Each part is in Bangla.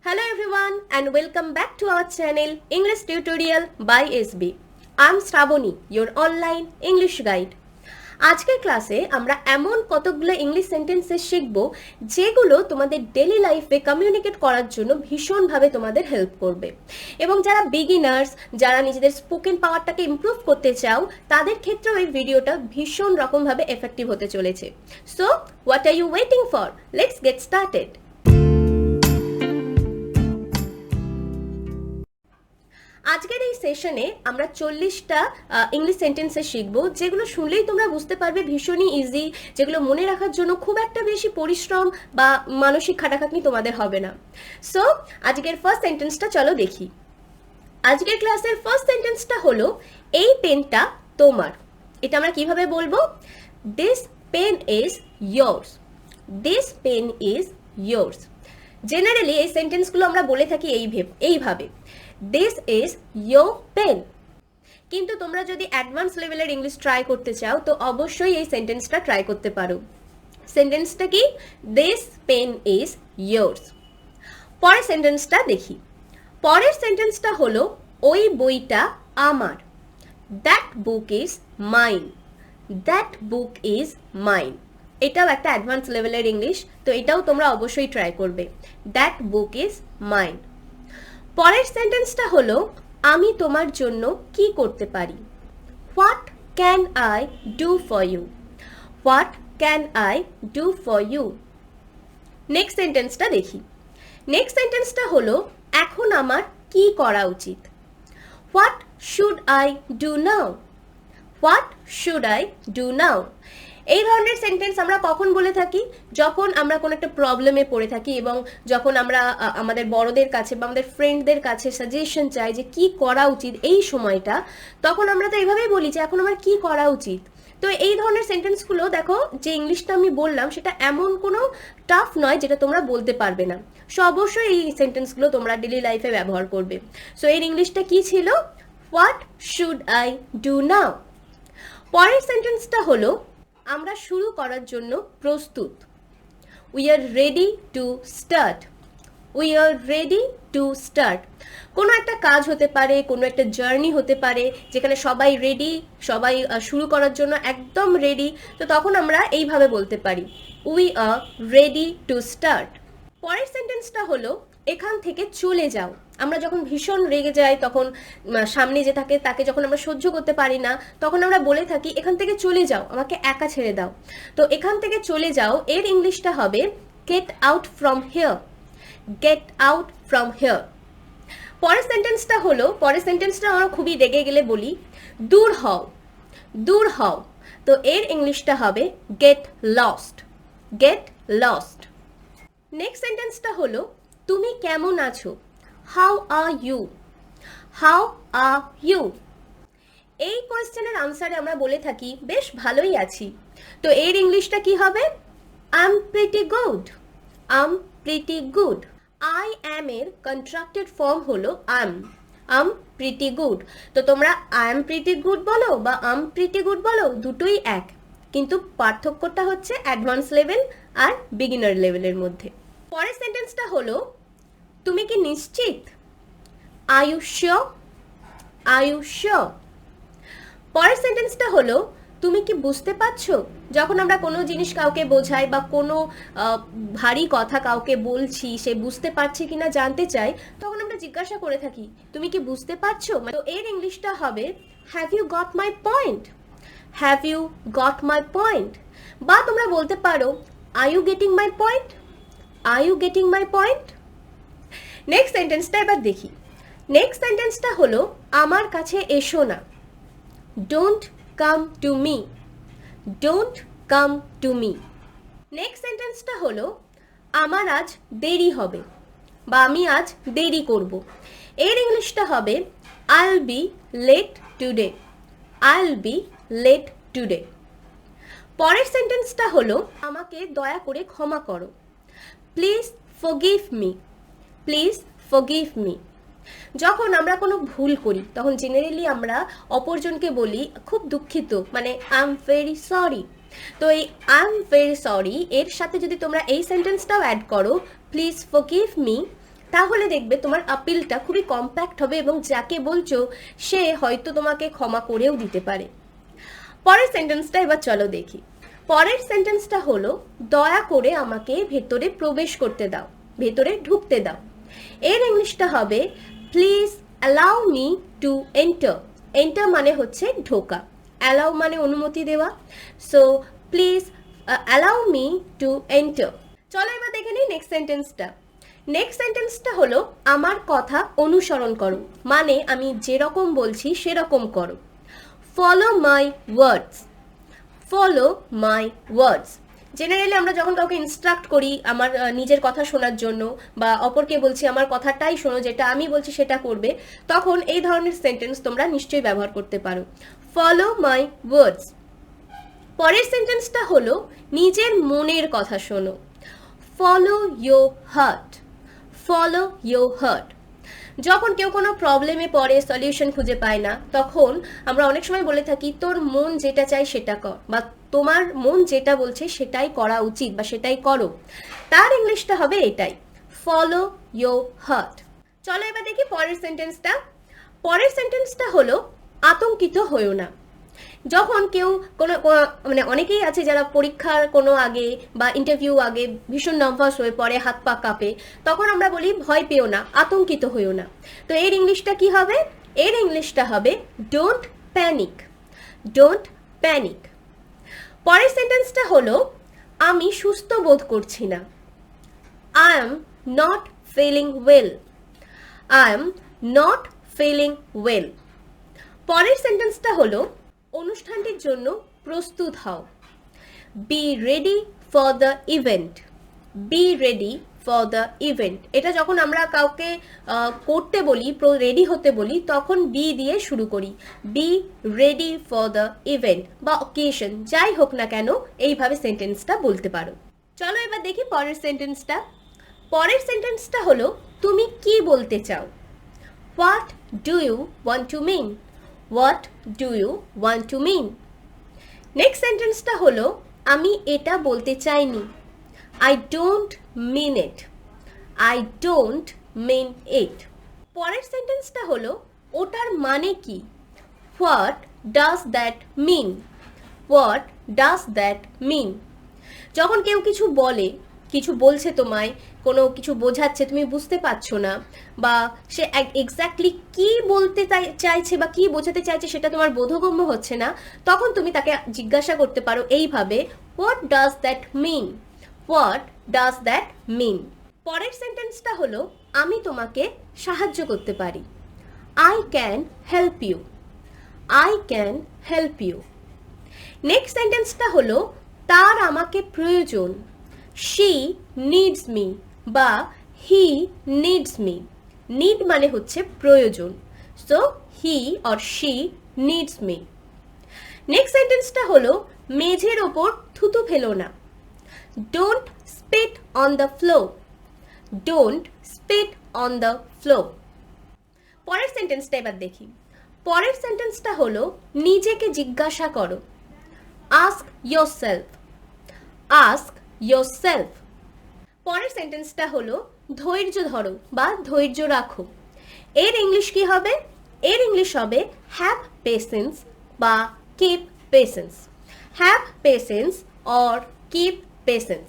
Hello everyone and welcome back to our channel English Tutorial by SB. I'm Shravani, your online English guide. আজকের ক্লাসে আমরা এমন কতগুলো ইংলিশ সেন্টেন্সেস শিখব যেগুলো তোমাদের ডেইলি লাইফে কমিউনিকেট করার জন্য ভীষণভাবে তোমাদের হেল্প করবে এবং যারা বিগিনার্স যারা নিজেদের স্পোকেন পাওয়ারটাকে ইমপ্রুভ করতে চাও তাদের ক্ষেত্রেও এই ভিডিওটা ভীষণ রকমভাবে এফেক্টিভ হতে চলেছে। So what are you waiting for? Let's get started. আজকের এই সেশনে আমরা 40টা ইংলিশ সেন্টেন্সে শিখব যেগুলো শুনলেই তোমরা বুঝতে পারবে ভীষণই ইজি, যেগুলো মনে রাখার জন্য খুব একটা বেশি পরিশ্রম বা মানসিক খাটাখাটনি তোমাদের হবে না। সো আজকের ফার্স্ট সেন্টেন্সটা চলো দেখি। আজকের ক্লাসের ফার্স্ট সেন্টেন্সটা হলো এই পেনটা তোমার। এটা আমরা কিভাবে বলবো? This pen is yours. This pen is yours. Generally এই সেন্টেন্সগুলো আমরা বলে থাকি এইভাবে, দিস ইজ your পেন। কিন্তু তোমরা যদি অ্যাডভান্স লেভেলের ইংলিশ ট্রাই করতে চাও তো অবশ্যই এই সেন্টেন্সটা ট্রাই করতে পারো। সেন্টেন্সটা কি? This pen is yours. পরের সেন্টেন্সটা দেখি। পরের সেন্টেন্সটা হলো ওই বইটা আমার। That book is mine. That book is mine. এটাও একটা অ্যাডভান্স লেভেলের ইংলিশ, তো এটাও তোমরা অবশ্যই ট্রাই করবে। That book is mine. পরের সেন্টেন্সটা হলো আমি তোমার জন্য কি করতে পারি? What can I do for you? What can I do for you? Next সেন্টেন্সটা দেখি। নেক্সট সেন্টেন্সটা হলো এখন আমার কি করা উচিত? What should I do now? What should I do now? এই ধরনের সেন্টেন্স আমরা কখন বলে থাকি? যখন আমরা কোনো একটা প্রবলেমে পড়ে থাকি এবং যখন আমরা আমাদের বড়দের কাছে বা আমাদের ফ্রেন্ডদের কাছে সাজেশন চাই যে কি করা উচিত এই সময়টা, তখন আমরা তো এইভাবেই বলি যে এখন আমার কি করা উচিত। তো এই ধরনের সেন্টেন্সগুলো দেখো, যে ইংলিশটা আমি বললাম সেটা এমন কোনো টাফ নয় যেটা তোমরা বলতে পারবে না। সো অবশ্যই এই সেন্টেন্সগুলো তোমরা ডেইলি লাইফে ব্যবহার করবে। সো এর ইংলিশটা কি ছিল? What should I do now? পরের সেন্টেন্সটা হলো আমরা শুরু করার জন্য প্রস্তুত। We are ready to start. We are ready to start. কোনো একটা কাজ হতে পারে, কোনো একটা জার্নি হতে পারে যেখানে সবাই রেডি, সবাই শুরু করার জন্য একদম রেডি, তো তখন আমরা এইভাবে বলতে পারি we are ready to start. পরের সেন্টেন্সটা হলো এখান থেকে চলে যাও। আমরা যখন ভীষণ রেগে যাই, তখন সামনে যে থাকে তাকে যখন আমরা সহ্য করতে পারি না, তখন আমরা বলে থাকি এখান থেকে চলে যাও, আমাকে একা ছেড়ে দাও। তো এখান থেকে চলে যাও এর ইংলিশটা হবে get out from here. Get out from here. পরের সেন্টেন্সটা হলো, পরের সেন্টেন্সটা আমরা খুবই রেগে গেলে বলি দূর হও। দূর হও। তো এর ইংলিশটা হবে get lost. Get lost. Next সেন্টেন্সটা হলো তুমি কেমন আছো? How are you? How are you? এই কোয়েশ্চেনের আনসারে আমরা বলে থাকি বেশ ভালোই আছি। তো এর ইংলিশটা কি হবে? I am pretty good. I am pretty good. I am এর কন্ট্রাক্টেড ফর্ম হলো আই এম প্রিটি গুড। তো তোমরা আই এম প্রিটি গুড বলো বা আই এম প্রিটি গুড বলো, দুটোই এক, কিন্তু পার্থক্যটা হচ্ছে অ্যাডভান্স লেভেল আর বিগিনার লেভেলের মধ্যে। পরের সেন্টেন্সটা হলো তুমি কি নিশ্চিত? Are you sure? Are you sure? পরের সেন্টেন্সটা হলো তুমি কি বুঝতে পারছো? যখন আমরা কোনো জিনিস কাউকে বোঝাই বা কোনো ভারী কথা কাউকে বলছি, সে বুঝতে পারছে কিনা জানতে চাই, তখন আমরা জিজ্ঞাসা করে থাকি তুমি কি বুঝতে পারছো? তো এর ইংলিশটা হবে have you got my point? Have you got my point? বা তোমরা বলতে পারো are you getting my point? Are you getting my point? Next সেন্টেন্সটা এবার দেখি। নেক্সট সেন্টেন্সটা হলো আমার কাছে এসো না। Don't come to me. Don't come to me. Next সেন্টেন্সটা হলো আমার আজ দেরি হবে বা আমি আজ দেরি করব। এর ইংলিশটা হবে I'll be late today. I'll be late today. পরের সেন্টেন্সটা হলো আমাকে দয়া করে ক্ষমা করো। Please forgive me. Please forgive me. যখন আমরা কোনো ভুল করি তখন জেনারেলি আমরা অপরজনকে বলি খুব দুঃখিত, মানে আই এম ভেরি সরি। তো এই আই এম ভেরি সরি এর সাথে যদি তোমরা এই সেন্টেন্সটাও অ্যাড করো প্লিজ ফরগিভ মি, তাহলে দেখবে তোমার আপিলটা খুবই কম্প্যাক্ট হবে এবং যাকে বলছো সে হয়তো তোমাকে ক্ষমা করেও দিতে পারে। পরের সেন্টেন্সটা এবার চলো দেখি। পরের সেন্টেন্সটা হলো দয়া করে আমাকে ভেতরে প্রবেশ করতে দাও, ভেতরে ঢুকতে দাও। এর ইংলিশটা হবে please allow me to enter. Enter মানে হচ্ছে ঢোকা, অ্যালাউ মানে অনুমতি দেওয়া। So please allow me to enter. চলো এবার দেখে নিই নেক্সট সেন্টেন্সটা। নেক্সট সেন্টেন্সটা হলো আমার কথা অনুসরণ করো, মানে আমি যেরকম বলছি সেরকম করো। Follow my words. Follow my words. Generally আমরা যখন কাউকে ইনস্ট্রাক্ট করি আমার নিজের কথা শোনার জন্য, বা অপরকে বলছি আমার কথাটাই শোনো, যেটা আমি বলছি সেটা করবে, তখন এই ধরনের সেন্টেন্স তোমরা নিশ্চয়ই ব্যবহার করতে পারো। ফলো মাই ওয়ার্ডস। পরের সেন্টেন্সটা হলো নিজের মনের কথা শোনো। Follow your heart. Follow your heart. যখন কেউ কোনো প্রবলেমে পড়ে, সলিউশন খুঁজে পায় না, তখন আমরা অনেক সময় বলে থাকি তোর মন যেটা চায় সেটা কর, বা তোমার মন যেটা বলছে সেটাই করা উচিত বা সেটাই করো। তার ইংলিশটা হবে এটাই, ফলো ইয়োর হার্ট। চলো এবার দেখি পরের সেন্টেন্সটা। পরের সেন্টেন্সটা হলো আতঙ্কিত হইও না। যখন কেউ কোনো মানে অনেকেই আছে যারা পরীক্ষার কোনো আগে বা ইন্টারভিউ আগে ভীষণ নার্ভাস হয়ে পড়ে, হাত পা কাঁপে, তখন আমরা বলি ভয় পেও না, আতঙ্কিত হইও না। তো এর ইংলিশটা কি হবে? এর ইংলিশটা হবে ডোন্ট প্যানিক। Don't panic. পরের সেন্টেন্সটা হলো আমি সুস্থ বোধ করছি না। I am not feeling well. I am not feeling well. পরের সেন্টেন্সটা হলো অনুষ্ঠানটির জন্য প্রস্তুত হও। Be ready for the event. Be ready for the event. এটা যখন আমরা কাউকে করতে বলি, রেডি হতে বলি, তখন বি দিয়ে শুরু করি। Be ready for the event বা অকেশন, যাই হোক না কেন এইভাবে সেন্টেন্সটা বলতে পারো। চলো এবার দেখি পরের সেন্টেন্সটা। পরের সেন্টেন্সটা হলো তুমি কি বলতে চাও। What do you want to mean. What do you want to mean. Next সেন্টেন্সটা হলো আমি এটা বলতে চাইনি। I don't mean it. I don't mean it. পরের সেন্টেন্সটা হলো ওটার মানে কি। What does that mean. What does that mean. যখন কেউ কিছু বলে, কিছু বলছে তোমায়, কোনো কিছু বোঝাচ্ছে, তুমি বুঝতে পারছো না, বা সে এক্স্যাক্টলি কি বলতে চাইছে বা কি বোঝাতে চাইছে সেটা তোমার বোধগম্য হচ্ছে না, তখন তুমি তাকে জিজ্ঞাসা করতে পারো এইভাবে, what does that mean. What does that mean. পরের সেন্টেন্সটা হলো আমি তোমাকে সাহায্য করতে পারি। I can help you. I can help you. Next সেন্টেন্সটা হলো তার আমাকে প্রয়োজন। শি নিডস মি বা হি নিডস মি। নিড মানে হচ্ছে প্রয়োজন, so he or she needs me. Next সেন্টেন্সটা হলো মেঝের ওপর থুতু ফেলো না। Don't স্পিট on the floor. Don't স্পিট on the floor. পরের সেন্টেন্সটা এবার দেখি। পরের সেন্টেন্সটা হলো নিজেকে জিজ্ঞাসা করো। Ask yourself। Ask yourself। পরের সেন্টেন্সটা হলো ধৈর্য ধরো বা ধৈর্য রাখো। এর ইংলিশ কি হবে? এর ইংলিশ হবে হ্যাভ পেশেন্স বা keep patience. Have patience or keep patience.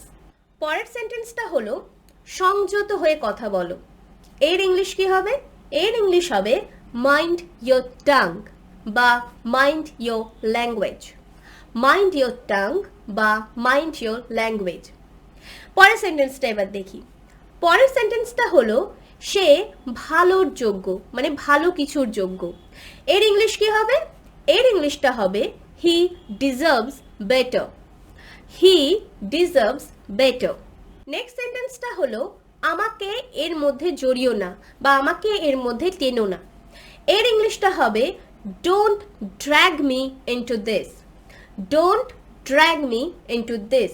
পরের সেন্টেন্সটা হলো সংযত হয়ে কথা বলো। এর ইংলিশ কি হবে? এর ইংলিশ হবে মাইন্ড ইয়োর টাং বা mind your language. Mind your tongue বা মাইন্ড ইয়োর ল্যাঙ্গুয়েজ। পরের সেন্টেন্সটা এবার দেখি। পরের সেন্টেন্সটা হলো সে ভালোর যোগ্য, মানে ভালো কিছুর যোগ্য। এর ইংলিশ কি হবে? এর ইংলিশটা হবে হি ডিজার্ভস বেটার। হি ডিজার্ভস বেটার। নেক্সট সেন্টেন্সটা হলো আমাকে এর মধ্যে জড়িও না বা আমাকে এর মধ্যে টেনো না। এর ইংলিশটা হবে don't drag me into this. Don't drag me into this.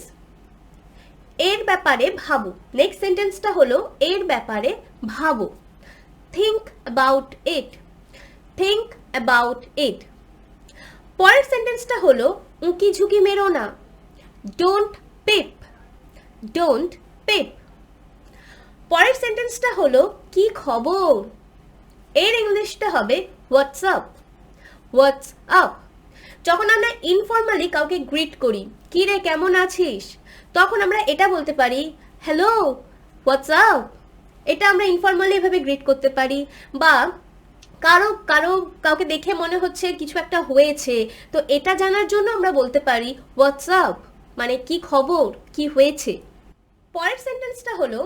এর ব্যাপারে ভাবো। নেক্সট সেন্টেন্সটা হলো এর ব্যাপারে ভাবো। Think about it. Think about it. পরের সেন্টেন্সটা হলো উঁকি ঝুঁকি মেরো না। ডোন্ট পিপ। ডোন্ট পিপ। পরের সেন্টেন্সটা হলো কি খবর, এর ইংলিশটা হবে হোয়াটসঅ্যাপ। হোয়াটসঅ্যাপ। যখন আমরা ইনফর্মালি কাউকে গ্রিট করি, কি রে কেমন আছিস, তখন আমরা এটা বলতে পারি হ্যালো হোয়াটসঅ্যাপ। এটা আমরা ইনফর্মালি এভাবে গ্রিট করতে পারি। বা কাউকে দেখে মনে হচ্ছে কিছু একটা হয়েছে, তো এটা জানার জন্য আমরা বলতে পারি হোয়াটসঅ্যাপ, মানে কি খবর, কি হয়েছে। পরের সেন্টেন্সটা হলো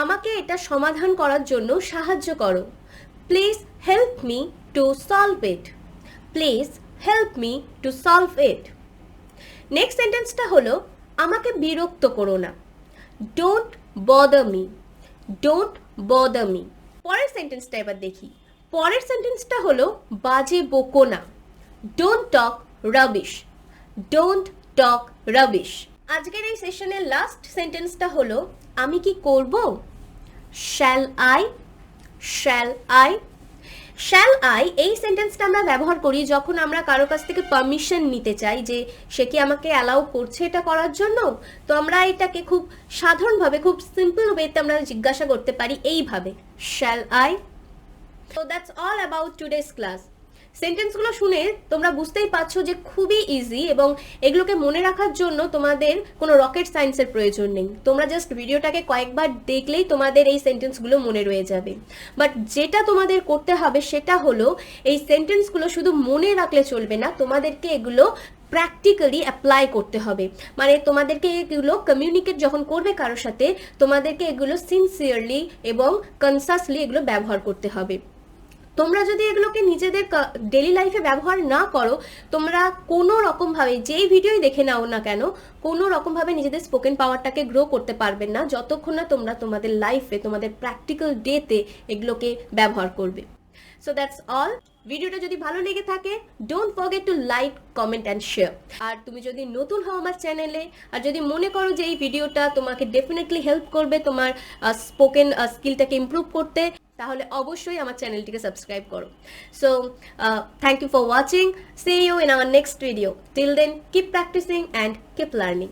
আমাকে এটা সমাধান করার জন্য সাহায্য করো। Please help me to solve it. Please help me to solve it. Next সেন্টেন্সটা হলো আমাকে বিরক্ত করো না। Don't bother me. Don't bother me. পরের সেন্টেন্সটা এবার দেখি। পরের সেন্টেন্সটা হলো বাজে বকো না। Don't talk rubbish. Don't talk rubbish. আজকের এই সেশনের লাস্ট সেন্টেন্সটা হলো আমি কি করব। Shall I. Shall I. Shall I এই সেন্টেন্সটা আমরা ব্যবহার করি যখন আমরা কারো কাছ থেকে পারমিশন নিতে চাই যে সে কি আমাকে অ্যালাউ করছে এটা করার জন্য। তো আমরা এটাকে খুব সাধারণভাবে, খুব সিম্পল ওয়েতে আমরা জিজ্ঞাসা করতে পারি এইভাবে, shall I. So that's all about today's class. সেন্টেন্সগুলো শুনে তোমরা বুঝতেই পারছো যে খুবই ইজি, এবং এগুলোকে মনে রাখার জন্য তোমাদের কোনো রকেট সায়েন্সের প্রয়োজন নেই। তোমরা জাস্ট ভিডিওটাকে কয়েকবার দেখলেই তোমাদের এই সেন্টেন্সগুলো মনে রয়ে যাবে। বাট যেটা তোমাদের করতে হবে সেটা হলো এই সেন্টেন্সগুলো শুধু মনে রাখলে চলবে না, তোমাদেরকে এগুলো প্র্যাকটিক্যালি অ্যাপ্লাই করতে হবে। মানে তোমাদেরকে এগুলো কমিউনিকেট যখন করবে কারোর সাথে, তোমাদেরকে এগুলো সিনসিয়ারলি এবং কনসাসলি এগুলো ব্যবহার করতে হবে। তোমরা যদি এগুলোকে নিজেদের ডেলি লাইফে ব্যবহার না করো, তোমরা কোনো রকমভাবে যেই ভিডিওই দেখে নাও না কেন, কোনো রকমভাবে নিজেদের স্পোকেন পাওয়ারটাকে গ্রো করতে পারবে না যতক্ষণ না তোমরা তোমাদের লাইফে, তোমাদের প্র্যাকটিক্যাল ডেতে এগুলোকে ব্যবহার করবে। So that's all. ভিডিওটা যদি ভালো লেগে থাকে, don't forget to like, comment and share. আর তুমি যদি নতুন হও আমার চ্যানেলে, আর যদি মনে করো যে এই ভিডিওটা তোমাকে ডেফিনেটলি হেল্প করবে তোমার স্পোকেন স্কিলটাকে ইমপ্রুভ করতে, তাহলে অবশ্যই আমার চ্যানেলটিকে সাবস্ক্রাইব করো। So thank you for watching. See you in our next video. Till then, keep practising and keep learning.